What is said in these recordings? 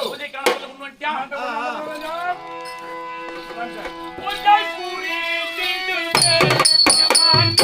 பூஜை காணல முன்வண்டியா பூஜை பூரி தீண்டுவே யமான்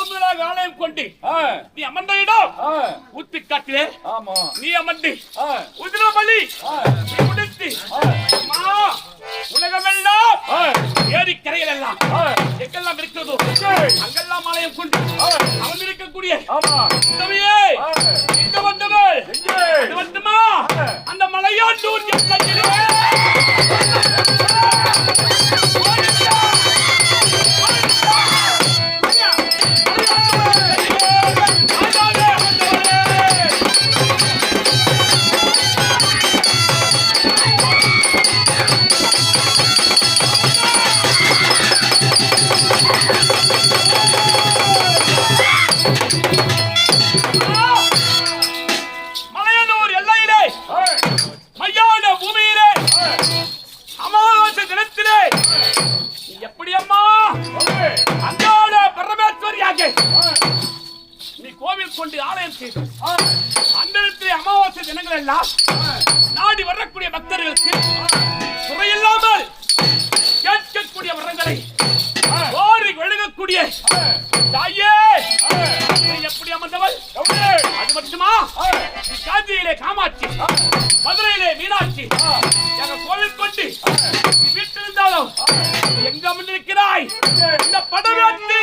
முதலாக ஆலயம் கொண்டு நீ அமர்ந்த இடம் ஊத்தி காட்டிலே நீ அமர்ந்து உதிர பலி முடித்து உலகமெல்லாம் ஏரி கரைகள் எல்லாம் எங்கெல்லாம் இருக்கிறதோ அங்கெல்லாம் ஆலயம் கொண்டு அமர்ந்திருக்கக்கூடிய எங்க வந்தவள் வந்துமா அந்த மலையாண்டூர் நாடி வரக்கூடிய பக்தர்களுக்கு குறையில்லாமல் கேட்கக்கூடிய வரங்களை ஓரி ஒழுகக்கூடிய தாயே எப்படி அமர்ந்தவள் அது மட்டுமா காஞ்சியிலே காமாட்சி மதுரையிலே மீனாட்சி எங்க கோவில் கொண்டு வீட்டிருந்தாலும் எங்க அமர்ந்திருக்கிறாய் இந்த படவேட்டை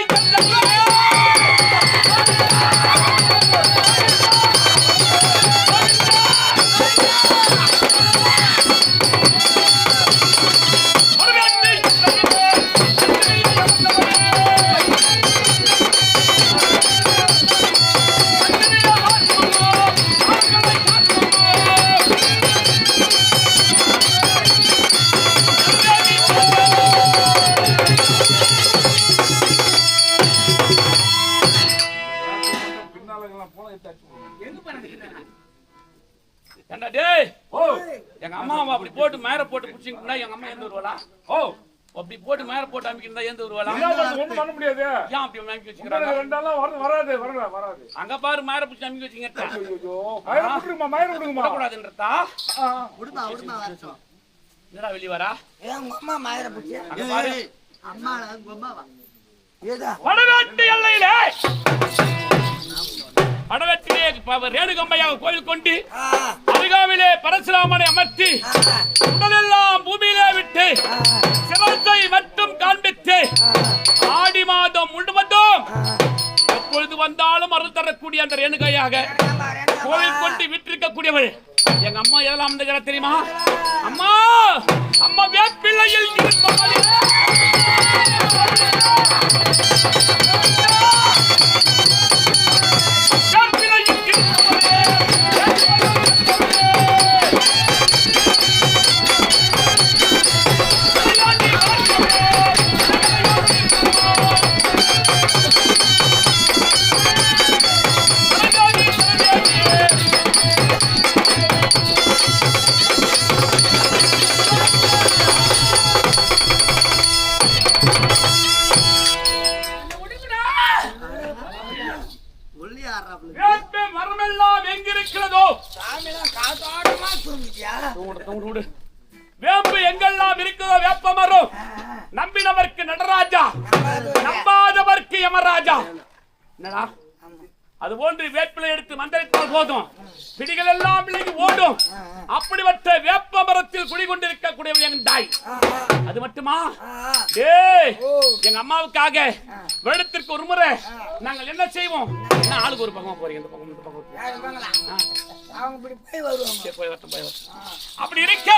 எங்க அம்மா அப்படி போட்டு மேல போட்டு புடிச்சிங்கன்னா எங்க அம்மா எந்த வருவாளா அப்படி போட்டு மேல போட்டு அமைக்கிறதா எந்த வருவாளா ஒண்ணும் பண்ண முடியாது ஏன் அப்படி அமைக்க வச்சுக்கிறாங்க ரெண்டாலும் வராது வராது அங்க பாரு மேல புடிச்சு அமைக்க வச்சுங்க கூடாதுன்றதா என்னடா வெளிய வரா எங்க அம்மா மேல புடிச்சு அங்க பாரு அம்மா அம்மாவா ஏதா வடநாட்டு எல்லையிலே படவத்திலே ரேணுகம்பையாக கோயில் கொண்டு அருகாவிலே பரசுராமனை அமர்த்தி உடலெல்லாம் பூமியிலே விட்டு சிவத்தை மட்டும் காண்பித்து ஆடி மாதம் முழுவதும் எப்பொழுது வந்தாலும் அருள் தரக்கூடிய அந்த ரேணுகையாக கோயில் கொண்டு விட்டிருக்கக்கூடியவள் எங்க அம்மா எதெல்லாம் அமர்ந்துகிற தெரியுமா அம்மா அம்மா வேப்பிள்ளையில் வேம்பு எங்கெல்லாம் இருக்கிறதோ வேப்ப மரம் நம்பினவர்க்கு நடராஜா நம்பாதவர்க்கு யமராஜா என்னடா அது போன்று வேப்பிலை எடுத்து மந்திரித்தால் போதும் பிடிகள் எல்லாம் விலகி ஓடும் அப்படிப்பட்ட வேப்ப மரத்தில் குடிகொண்டிருக்கக்கூடியவள் எங்க தாய் அது மட்டுமா எங்க அம்மாவுக்காக வருடத்திற்கு ஒரு முறை நாங்கள் என்ன செய்வோம் ஆளுக்கு ஒரு பக்கமா போறீங்க இந்த பக்கம் இந்த பக்கம் அப்படி இருக்கு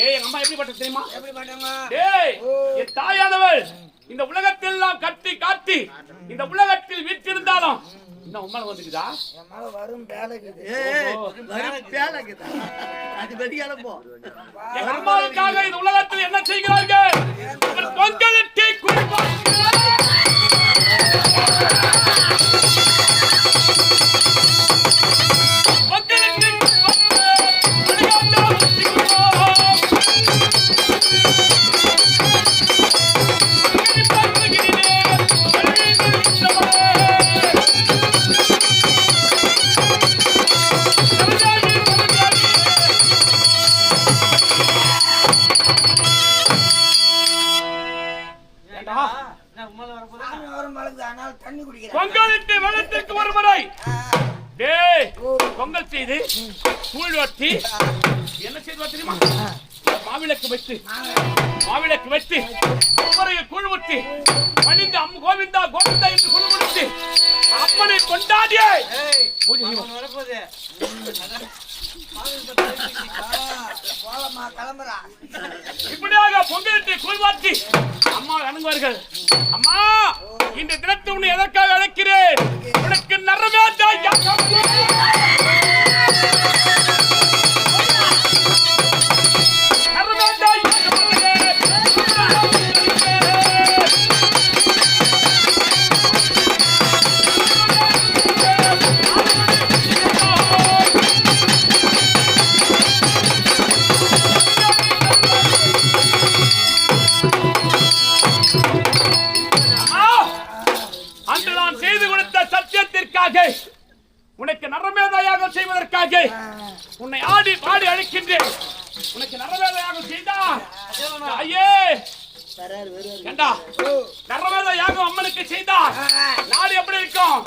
எங்க அம்மா எப்படிப்பட்ட தெரியுமா என் தாயானவள் இந்த உலகத்தில் எல்லாம் கட்டி காட்டி இந்த உலகத்தில் வீற்றிருந்தாலும் இன்னும் உண்மை வந்துக்குதா வரும் எங்க அம்மாவுக்காக இந்த உலகத்தில் என்ன செய்கிறார்கள் பொங்கலிட்டு பொங்கலுக்கு வெள்ளத்திற்கு ஒரு முறை டேய் பொங்கல் செய்து கூழ் வட்டி என்ன செய்து தெரியுமா? மாவிளக்கு வைத்து ஒவ்வொரு கூழ் ஊற்றி பணிந்து கோவிந்தா கோவிந்தா என்று குழு முடித்து அப்பனை கொண்டாடியே இப்படியாக பொங்கலிட்டு கூழ்வாட்டி அம்மா வணங்குவார்கள். அம்மா இந்த தினத்தை உன்னை எதற்காக அழைக்கிறேன்? உனக்கு நரவேத யாகம் உனக்கு நரமேதையாக செய்வதற்காக உன்னை ஆடி பாடி அழைக்கின்றேன். உனக்கு நரமேதையாக செய்தா ஐயே நரமேத யாகம் அம்மனுக்கு செய்தா நாடு எப்படி இருக்கும்?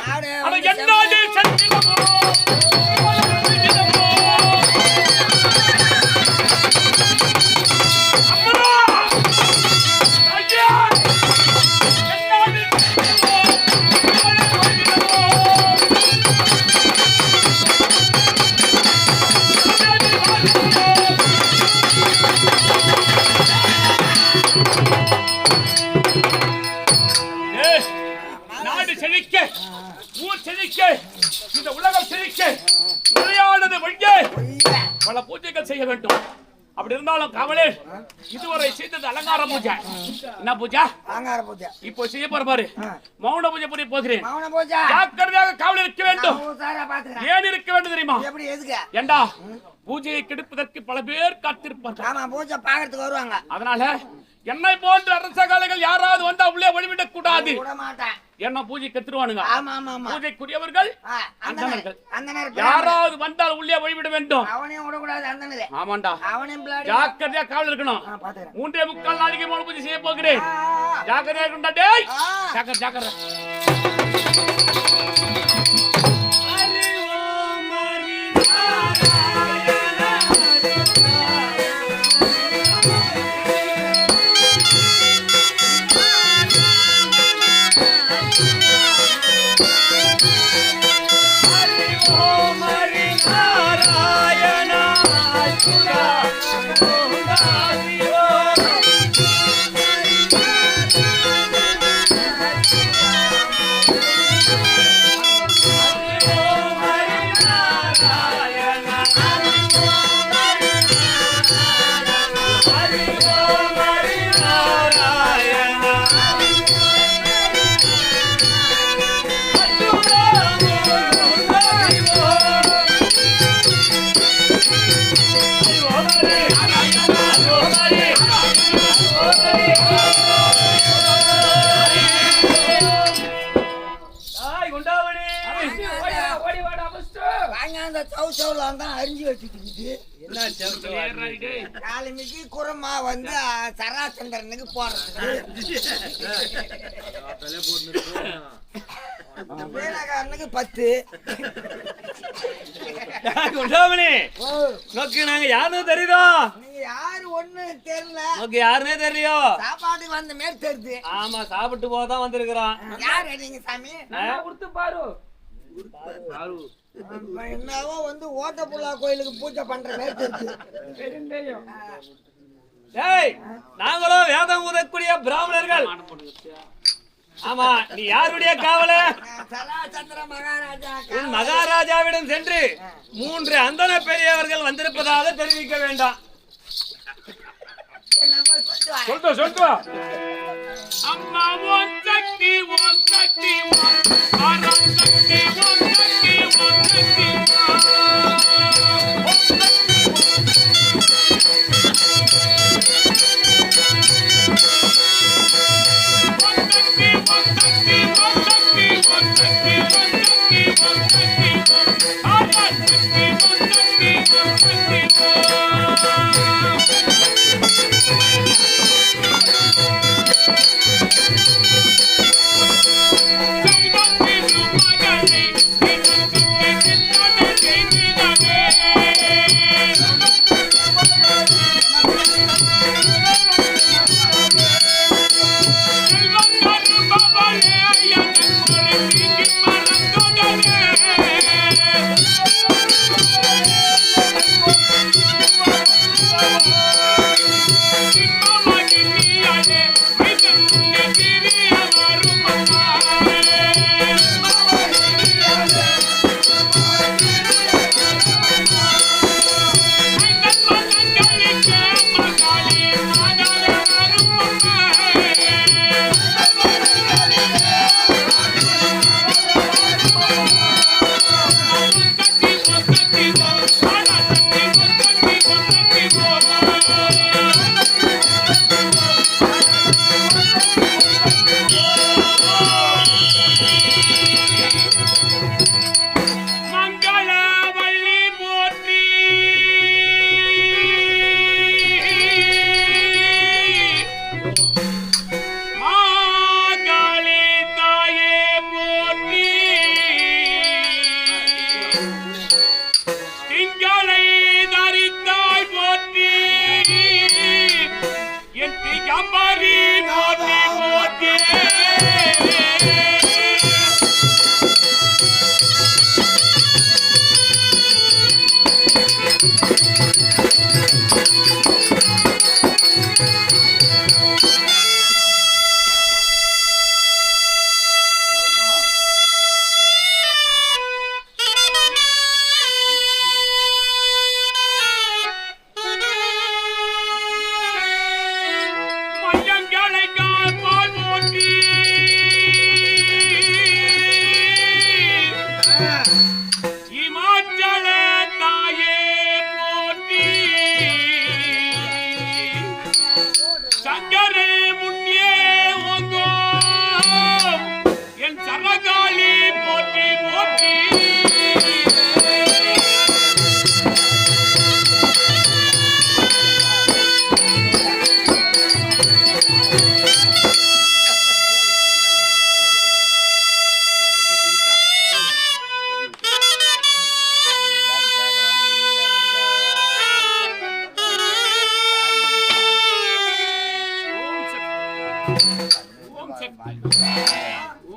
இந்த உலகம் செழிக்க முறையானது பல பூஜைகள் செய்ய வேண்டும். அப்படி இருந்தாலும் கவலை இதுவரை செய்தது அலங்கார பூஜை. என்ன பூஜை? அலங்கார பூஜை. இப்போ செய்ய போற பாரு மௌன பூஜை புரிய போகிறேன். ஜாக்கிரதையாக கவலை இருக்க வேண்டும். ஏன் இருக்க வேண்டும் தெரியுமா? ஏண்டா பூஜையை கெடுப்பதற்கு பல பேர் காத்திருப்பார்கள். பூஜை பார்க்கறதுக்கு வருவாங்க. அதனால என்னை போன்ற அரசகாலைகள் யாராவது வந்தா உள்ளே வழிவிடக் கூடாது. என்ன பூஜை கத்துருவானுங்க. பூஜைக்குரியவர்கள் யாராவது வந்தால் உள்ளே வழிவிட வேண்டும். ஆமாண்டா ஜாக்கிரதையா காவல் இருக்கணும். 3.25 நாளைக்கு மௌன பூஜை செய்ய போகிறேன். ஜாக்கிரதையா இருக்கணும். டேய் ஜாக்கிரதை அரிஞ்சு வச்சுட்டு காலமிக்கு குரமா வந்து சராசந்திரனுக்கு போறதுக்கு வேலைக்காரனுக்கு 10 நாங்க யாருன்னு தெரியுதோ? நீங்க யாரு ஒண்ணு தெரியல. யாருன்னே தெரியும். சாப்பாட்டுக்கு வந்த மாதிரி தெரியுது. ஆமா சாப்பிட்டு போதான் வந்திருக்கிறோம். யாரு நீங்க சாமி? கொடுத்து பாரு. என்னவோ வந்து ஓட்டப்புள்ளா கோயிலுக்கு பூஜை பண்ற மாதிரி தெரியுது. நாங்களும் வேதம் ஊதக்கூடிய பிராமணர்கள். ஆமா நீ யாருடைய காவல? மகாராஜாவிடம் சென்று 3 அந்தன பெரியவர்கள் வந்திருப்பதாக தெரிவிக்க வேண்டாம். சொல்லுவா அம்மா ஓம் சக்தி ஓம் சக்தி ஓம் ஆராசக்தி ஓம் சக்தி ஓம் சக்தி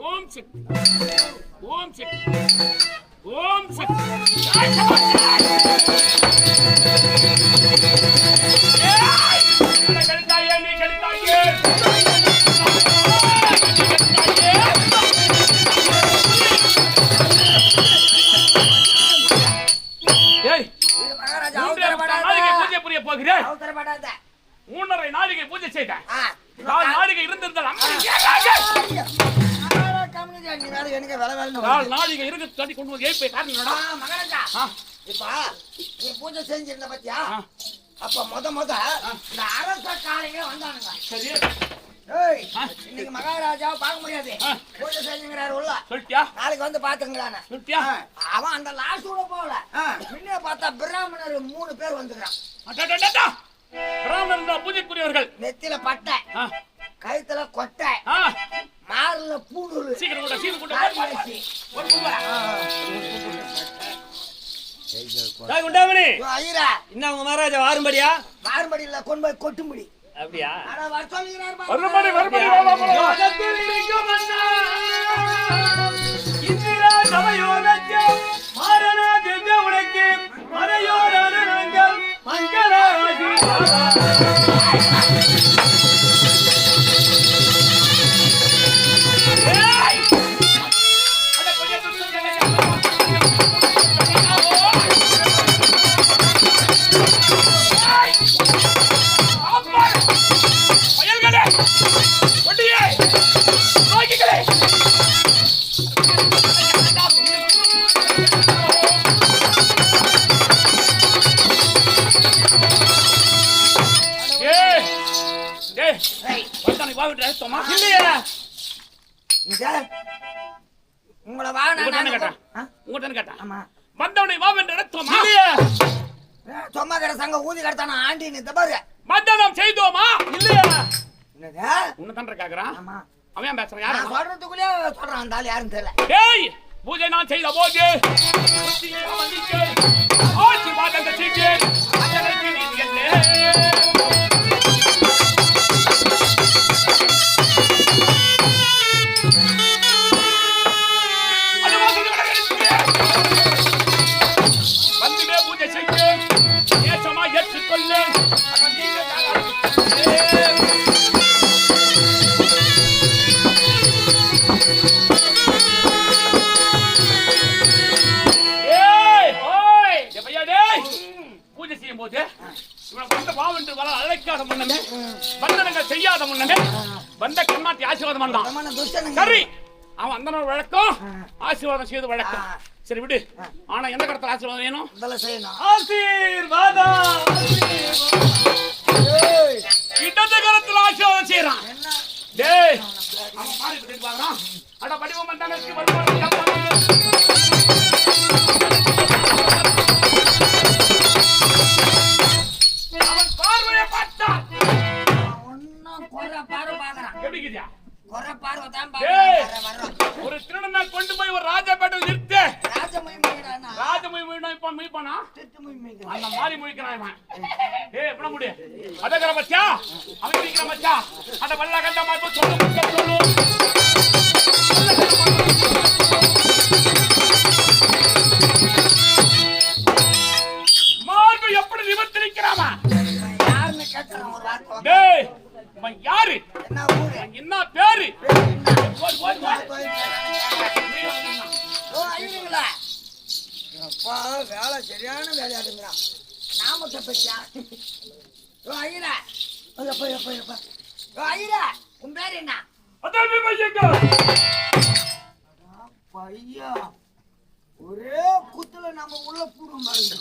ஓம் சக்தி ஓம் சக்தி ஓம் சக்தி கடித்தாயே நீ கடித்தாயே பூஜை புரிய போகிறேன் 3.5 நாளிகை பூஜை செய்தேன் 4 நாளிகை இருந்திருந்தால் 4 நாளிகை இருக்கு தண்ணி கொண்டு வந்து ஏய் காரணம் மகாராஜா இப்ப நீ பூஜை செஞ்சிருந்த பத்தியா அப்ப முத இந்த அரச காளைங்க வந்தானுங்க சரி ஏய் இன்னைக்கு மகாராஜா பார்க்க முடியாது பூஜை செஞ்சுங்கறாரு உள்ள சொல்லியா நாளைக்கு வந்து பாத்துங்களானே சொல்லியா அவன் அந்த லாஸ்டோட போகல முன்னே பார்த்தா பிராமணர் 3 பேர் வந்துறான் அடடடடா பிராமணர் தான் பூஜைக்குரியவர்கள் நெத்தில பட்டை கழுத்துல கொட்டை மார்ல பூணூல் சீக்கிரம் கூட ஒரு குண்டாமணி ஐயரா இன்னும் உங்க மகாராஜா வாரும்படியா வாரும்படி இல்ல கொண்டு போய் கொட்டும்படி அப்படியா அட வர சொல்லுகிறார் வரும்படி இந்திரா சமயோகத்தே மாரண திவ்ய உனக்கு மறையோரான நாங்கள் மங்களாசி உங்களை வா நான் கேட்டேன் ஆமா வந்தவனை வா என்று நடத்துவோமா சும்மா கடை சங்க ஊதி கடத்தான ஆண்டி இந்த பாரு மந்தனம் செய்தோமா இல்லையா என்னது உன்னை தண்டை கேக்குறான் ஆமா அவன் பேசுறான் யாரு நான் சொல்றதுக்குள்ளே சொல்றான் அந்த ஆள் யாருன்னு தெரியல டேய் பூஜை நான் செய்த போது ஆசீர்வாதங்கள் செய்து அதற்கு நீ என்ன ஏய் ஓய் எப்பையா டேய் பூஜை செய்யும் போது இவனை கொண்டு வாவென்று வர அழைக்காத முன்னமே வந்தனங்கள் செய்யாத முன்னமே வந்த கண்ணாட்டி ஆசீர்வாதம் பண்ணான் பிரமாண துஷ்டனுங்க. சரி அவன் அந்த நாள் வழக்கம் ஆசீர்வாதம் செய்து வழக்கம் சரி விடு ஆனா எந்த கடத்துல ஆசீர்வாதம் வேணும் இதெல்லாம் செய்யணும். ஆசீர்வாதம் ஏய், இடது கரத்துல ஆசீர்வாதம் செய்யறான் என்ன டேய் அவன் பாரு இப்படி பாக்குறான் அட படிவம் வந்தானே அவன் பார்வையை பார்த்தான் ஒன்னும் குறை பார்வை பார்க்கறான். எப்படி கிட்டியா குறை பார்வை தான் ஏய். பார்க்கறான். வர்றோம். ஒரு திருடனை கொண்டு போய் ஒரு ராஜாப்பேட்டை நிறுத்து ராஜமகிமைடானா? ராஜமொழி மொழிப்பான் மொழிப்பானா திட்டுமகிமைடா. அந்த மாதிரி மொழிக்கிறான் இவன் ஏய் எப்படி முடிய அதகர மச்சா அவன் இருக்கிற மச்சா அட வல்ல கண்ட மாதிரி சொல்லு மார்பு எப்படி நிமிர்த்திருக்கிறாமா யாருன்னு கேட்கறான் ஒரு வார்த்தை. டேய் இவன் யாரு என்ன ஊரு? இவன் என்ன பேரு ஓடு, ஓடு, ஓடு. ஓ, ஐயருங்களா? அப்பா, வேலை சரியான வேலையாடுங்கிறான். நாமத்தை பத்தியா? ஓ, ஐயரா. ஓ, எப்பா, எப்பா, எப்பா. ஓ, ஐயரா, உன் பேர் என்ன? அதான் பையங்க பையா, ஒரே குத்துல நம்ம உள்ள பூர்வம் பாருங்க.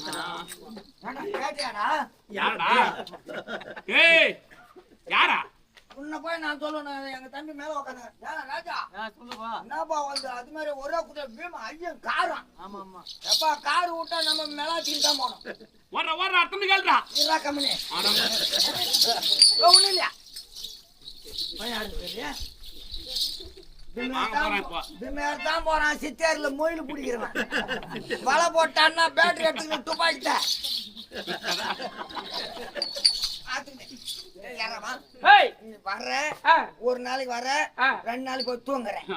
கேட்டியாடா? யாரடா ஏய் யாரா உன்னை போய் நான் சொல்லணும், எங்க தம்பி மேல உட்காந்து ராஜா என்னப்பா வந்து அது மாதிரி ஒரே குத்துல பீமா ஐயன் காரம். ஆமா ஆமா எப்பா கார் விட்டா நம்ம மேலாச்சின்னு தான் போனோம். வர்ற அத்தனை கேள்றா இல்லா கம்மனி ஒண்ணு இல்லையா தான் போறான். சித்தேர்ல மொயில் பிடிக்கிறவன் வலை போட்டான்னா பேட்டரி எடுத்துக்கிட்டு துப்பாக்கிட்ட வர்ற ஒரு நாளைக்கு வர 2 நாளைக்கு போய் தூங்குறேன்.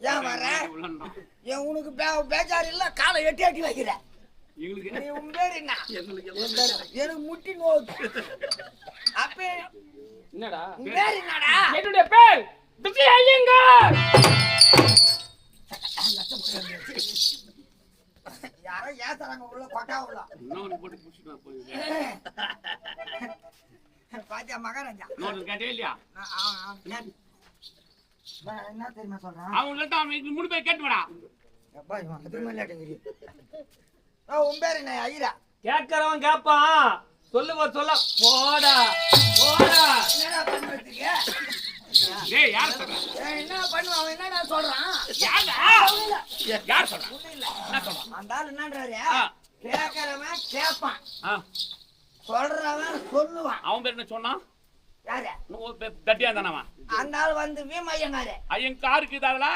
ஏன் வர்ற ஏன் உனக்கு பேஜாரு இல்ல காலை எட்டி எட்டி வைக்கிற நீ உன் பேர் என்ன? எனக்கு முட்டி நோக்கு அப்ப என்னடா உன் பேர் என்னடா? என்னுடைய பேர் விஜய் ஐயங்கார் யாரோ ஏத்துறாங்க உள்ள கொட்டா உள்ள இன்னொரு போட்டு புடிச்சிட்டு போய் பாத்தியா மகாராஜா கேட்டே இல்லையா என்ன தெரியுமா சொல்றான்? அவங்கள்ட்ட அவன் 3 பேர் கேட்டு வாடா அப்பா இவன் திரும்ப லேட்டுங்க. உன் பேர் என்ன? ஐயரா. கேட்கறவன் கேட்பான் சொல்லுவ சொல்ல போடா போடா என்னடா பண்ணுவீங்க? டேய் யார் சொல்றா என்ன பண்ணுவான் அவன்? என்னடா சொல்றான்? யார் சொல்றா ஒண்ணும் இல்ல. என்ன சொல்றா அந்த ஆள் என்னன்றாரு? ஆ. கேட்கறவன் கேட்பான், ஆ சொல்றவன் சொல்லுவான். அவன் பேர் என்ன சொன்னா யாரு? தட்டியா தானவா அந்த ஆள் வந்து வீமையங்காரு ஐயங்காருக்கு இதாடா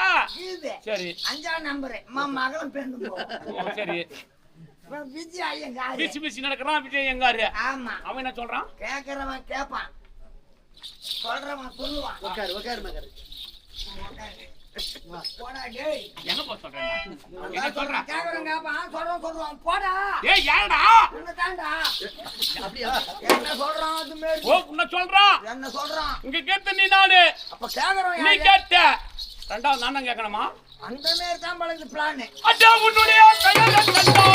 இது சரி 5ஆம் நம்பரு மகளும் பேருந்து ஓ, சரி விஜய் ஐயங்காரு. பிசி பிசி நடக்கிறான் விஜய் எங்காரு ஆமா அவன் என்ன சொல்றான் கேட்கறவன் கேட்பான், சொல்றவன் சொல்லுவான். போடா டேய். எங்க போ சொல்றேன் என்ன சொல்றான் கேட்கறவன் கேட்பான், சொல்றவன் சொல்லுவான். போடா ஏய் யாரடா உன்னை தாண்டா. என்ன சொல்றான்? அது மாரி ஓ உன்ன சொல்றான் என்ன சொல்றான்? இங்க கேட்ட நீ நானு அப்ப கேட்கறவன் நீ யாரு? கேட்ட ரெண்டாவது நான் தான் கேட்கணுமா அந்த மாரி தான் பழகு பிளான். அடா உன்னுடைய கையில கண்டோ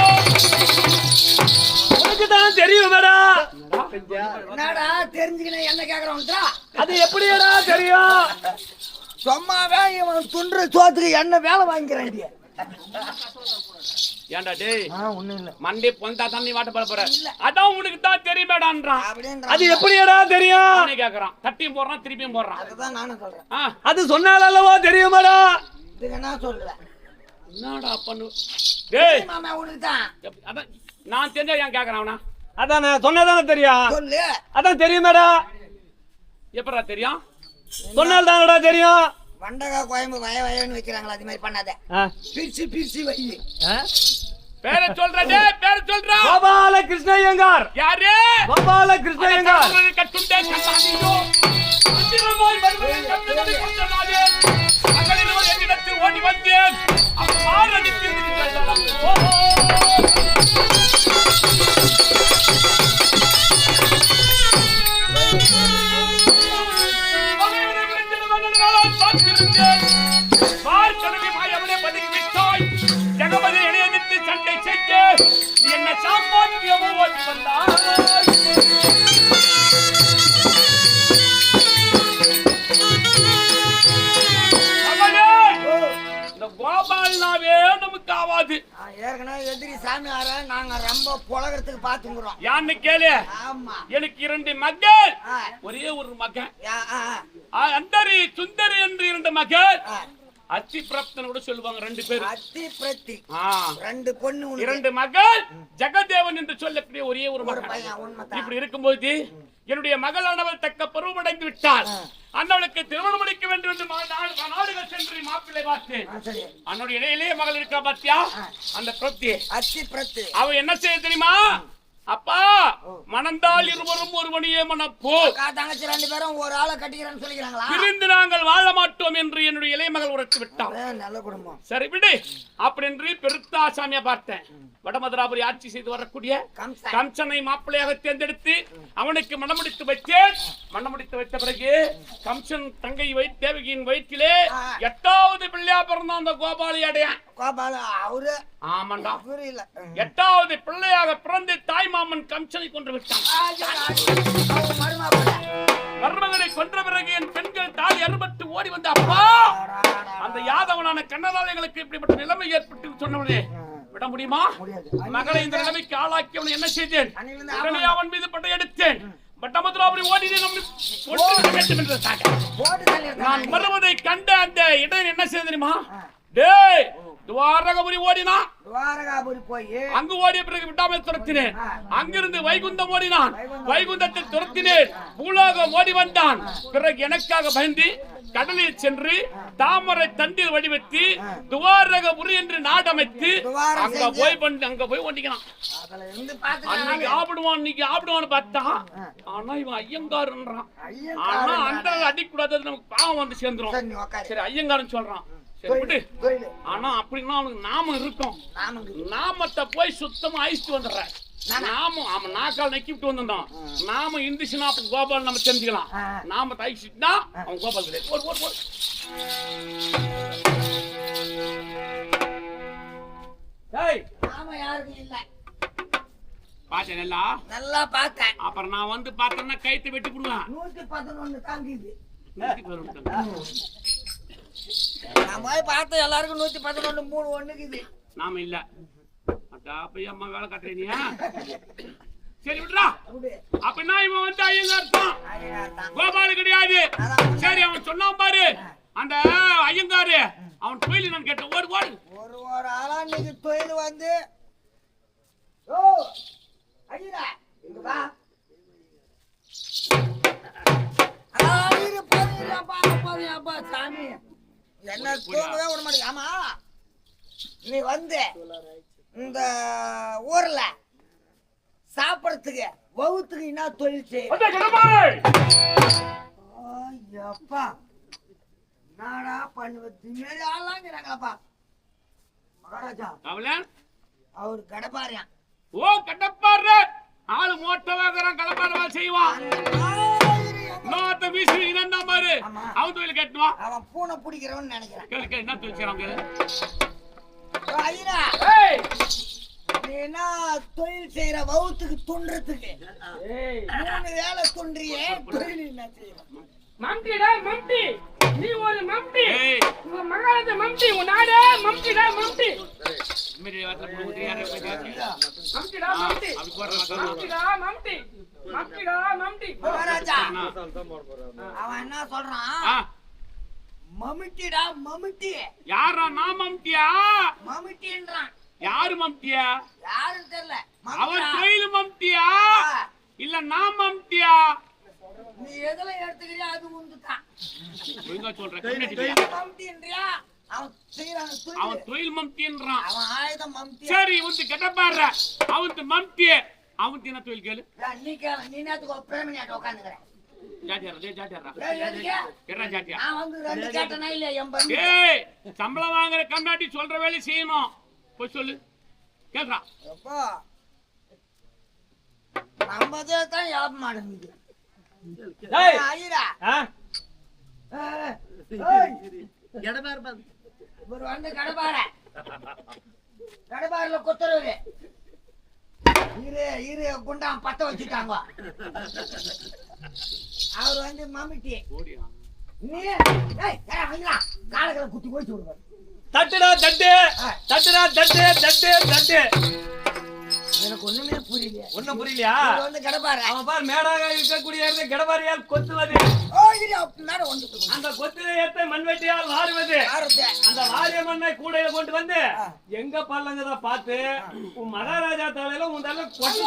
உனக்கு தான் தெரியுமேடா என்னடா தெரிஞ்சுக்கின என்ன கேட்கறவன்டா? அது எப்படிடா தெரியும் சும்மாவே இவன் துண்டு சோத்துக்கு என்ன வேலை வாங்கிக்கிறான். ஏன்டா டேய் ஒண்ணும் இல்ல மண்டே பொந்தா தண்ணி வாட்ட போற அதான் உனக்கு தான் தெரியுமேடான்றான் அப்படின்ற அது எப்படிடா தெரியும் அவனே கேக்குறான் தட்டியும் போடுறான் திருப்பியும் போடுறான் அதுதான் நானும் சொல்றேன். அது சொன்னால் அல்லவா தெரியுமாடா இதுக்கு என்ன சொல்லுவேன்? என்னடா பண்ணு டேய் மாமா உனக்கு தான் அதான் நான் தெரிஞ்சா ஏன் கேக்குறான் அவனா அதானே சொன்னதானே தெரியும் சொல்லு. அதான் தெரியுமேடா எப்படா தெரியும் சொன்னால் தானடா தெரியும் வண்டகா கோயம்பு வயன்னு வைக்கிறாங்களா? அது மாதிரி பண்ணாத. பிரிச்சு பிரிச்சு வை. பேரை சொல்ற டேய் பேரை சொல்றா கோபால கிருஷ்ணய்யங்கார் யாரு கோபால கிருஷ்ணய்யங்கார் கட்டுண்டே கட்டாதியோ அந்திரமாய் வருவதை கண்டதை கொண்டனாலே அகலில் என்னிடத்தில் ஓடி வந்தேன் அவன் மாரடித்து பார்த்திருந்தேன் பார்க்கடலை மாயவனே பதுங்கி விட்டாய். ஜெகமதி இணையதிட்டு சண்டை செய்ய நீ என்ன சாம்பாத்தியமோ ஓடி வந்தாய். இந்த கோபால்னாவே நமக்கு ஆவாது. ஏற்கனவே எதிரி சாமி ஆற நாங்க ரொம்ப புலகறதுக்கு பாத்துக்கிறோம். யான்னு கேளு. ஆமா, எனக்கு 2 மகள், ஒரே ஒரு மகன். அந்தரி சுந்தரி என்று 2 மகள். அத்தி பிரப்தன் கூட சொல்லுவாங்க 2 பேர். அத்தி பிரத்தி 2 பொண்ணு, 2 மகள். ஜெகதேவன் என்று சொல்லக்கூடிய ஒரே ஒரு மகன். இப்படி இருக்கும்போது என்னுடைய மகளானவள் தக்க பருவமடைந்து விட்டாள். அண்ணவளுக்கு திருமணம் முடிக்க வேண்டும் என்று நாடுகள் சென்று மாப்பிள்ளை பார்த்தேன். அன்னுடைய இடையிலேயே மகள் இருக்கா பாத்தியா, அந்த பிரத்தி அத்தி பிரத்தி. அவ என்ன செய்ய தெரியுமா? அப்பா மணந்தால் இருவரும் ஒருவனையே மணப்போ. தங்கச்சி 2 பேரும் ஒரு ஆளை கட்டிக்கிறேன்னு சொல்லிக்கிறாங்களா? பிரிந்து நாங்கள் வாழ மாட்டோம் என்று என்னுடைய இளைய மகள் உரைத்து விட்டான். நல்ல குடும்பம். சரி விடு அப்படி என்று பெருத்த ஆசாமியா பார்த்தேன். வடமதுராபுரி ஆட்சி செய்து வரக்கூடிய கம்சனை மாப்பிள்ளையாக தேர்ந்தெடுத்து அவனுக்கு மணமுடித்து வைத்தேன். மணமுடித்து வைத்த பிறகு கம்சன் தங்கை தேவகியின் வயிற்றிலே 8வது பிள்ளையா பிறந்த அந்த கோபாலி அடையான். கோபால அவரு? ஆமாண்டா, புரியல. 8வது பிள்ளையாக பிறந்து தாய் மாமன் கம்சனை கொன்று விட்டான். மருமகனை கொன்ற பிறகு என் பெண்கள் தாலி அறுபட்டு ஓடி வந்த அப்பா, அந்த யாதவனான கண்ணதால் எங்களுக்கு இப்படிப்பட்ட நிலைமை ஏற்பட்டு சொன்னவனே விட முடியுமா? மகளை இந்த நிலைமைக்கு ஆளாக்கி அவனை என்ன செய்தேன்? உடனே அவன் மீது பட்டை எடுத்தேன். பட்டமதுராபுரி ஓடினே நான் வருவதை கண்ட அந்த இடம் என்ன செய்ய தெரியுமா? டேய் துவாரகபுரி ஓடினா. துவாரகாபுரி போய் அங்கு ஓடிய பிறகு விட்டாமல் துரத்தினேன். அங்கிருந்து வைகுந்தம் ஓடினான். வைகுந்தத்தை துரத்தினேன். பூலோகம் ஓடி வந்தான். பிறகு எனக்காக பயந்து கடலில் சென்று தாமரை தண்டில் வடிவெத்தி துவாரகபுரி என்று நாடமைத்து அங்க போய் ஒண்டிக்கிறான். அன்னைக்கு ஆப்பிடுவான், இன்னைக்கு ஆப்பிடுவான்னு பார்த்தா, ஆனா இவன் ஐயங்காருன்றான். ஆனா அந்த அடிக்கூடாது, நமக்கு பாவம் வந்து சேர்ந்துரும். சரி ஐயங்காரன் சொல்றான். ஆனா அப்படின்னா அவனுக்கு நாமம் இருக்கும். நாமத்தை போய் சுத்தமா அழிச்சிட்டு வந்துடுற. நாமம் அவன் நாக்கால் நக்கிட்டு வந்தான். நாம இந்துச்சுன்னா அப்ப கோபால் நம்ம தெரிஞ்சுக்கலாம். நாம அழிச்சுட்டா அவன் கோபால் கிடையாது. பாத்தேன் நல்லா பார்த்தேன். அப்புறம் நான் வந்து பார்த்தேன்னா கைத்தை வெட்டி போடுவேன். 111 தாங்கிது. நான் போய் பார்த்து எல்லாருக்கும் 111 3 ஒண்ணுக்குது. நாம இல்ல அம்மா வேலை கட்டுறீங்க. சரி விடுறா. அப்படின்னா இவன் வந்து ஐயங்கார் தான், கோபாலு கிடையாது. சரி அவன் சொன்னான் பாரு அந்த ஐயங்காரு, அவன் தொழில் நான் கேட்டேன். ஓடு ஓடு. ஒரு ஆளா நீங்க தொழில் வந்து ஓ ஐயா இங்க வா. அப்பா சாமி என்ன தூங்கவே விட மாட்டேங்க. ஆமா நீ வந்து இந்த ஊர்ல சாப்பிடறதுக்கு வகுத்துக்கு என்ன தொழில் செய்யப்பா? நாடா பண்ணுவது மாரி ஆளாங்கிறாங்களப்பா. மகாராஜா அவரு கடப்பாரியான். ஓ கடப்பாரு ஆளு மோட்டவாக்குறான், கடப்பாரவா செய்வான். அவன் தொழில் கேட்டுவா. அவன் பூனை பிடிக்கிறவன் நினைக்கிறேன். கேளு என்ன தொழில் செய்யறாங்க? என்ன தொழில் செய்யற வகுத்துக்கு துன்றதுக்கு 3 வேலை துன்றியே தொழில் என்ன செய்யணும்? மம்டிடா மம்டி, நீ ஒரு மம்டி, உங்க மகாராஜா மம்டி, உன் நாடே மம்டிடா மம்டி. மம்டிடா மம்டி, மம்டிடா மம்டி, மம்டிடா மம்டி. மகாராஜா அவன் என்ன சொல்றான்? மம்டிடா மம்டி. யாரா? நான் மம்டியா? மம்டின்றான். யாரு மம்டியா? யாரும் தெரியல. அவன் தொழில் மம்டியா இல்ல நான் மம்டியா? நீ எதுல எடுத்துக்கிறியா அது உண்டுதான். ஒழுங்கா சொல்றேன். மம்டின்றியா? அவன் செய்யறான் தொழில். அவன் தொழில் மம்டின்றான். அவன் ஆயுதம் மம்டி. சரி வந்து கெட்ட பாடுற. அவன் மம்டி. அவன் என்ன தொழில் கேளு. நீ கேளு. நீ நேத்துக்கு பிரேமனியாட்ட உட்காந்துக்கிறேன். சம்பளம் வாங்குற கம்னாட்டி சொல்ற வேலை செய்யணும். போய் சொல்லு கேட்கறா. நம்மதே தான் யாபம் மாட்டேங்குது. இவர் வந்து கடப்பார கடப்பாரில கொத்துறவரு இரு குண்டான் பத்த வச்சுட்டாங்க. அவர் வந்து மம்மிட்டி நீ காலங்களை குத்தி போயிட்டு விடுவார். தட்டுடா தட்டு தட்டுடா தட்டு தட்டு தட்டு. எனக்கு ஒண்ணுமே புரியல. ஒண்ணும் புரியலையா? இவர் வந்து கடப்பார அவன் பார் மேடாக இருக்கக்கூடிய இடத்துல கடபாரியால் கொத்துவது, மேடம் வந்து அந்த கொத்திரை ஏத்த மண்வெட்டியால் வாருவது, அந்த வாரிய மண்ணை கூடையில கொண்டு வந்து எங்க பல்லங்கதான் பார்த்து உன் மகாராஜா தலையில உன் தலை கொட்டு.